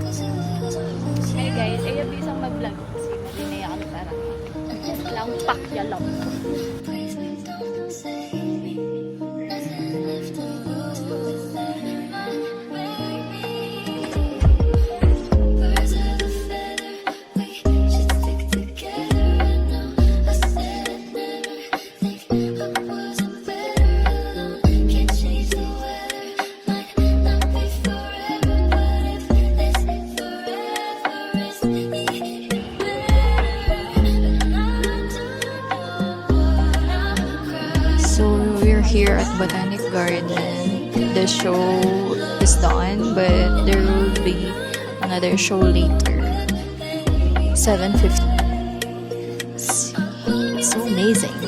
Hey guys, ayaw isang mag-vlog kasi malinaya kami parang lang pakyalam. So we're here at Botanic Garden. The show is done, but there will be another show later. 7:50. So amazing.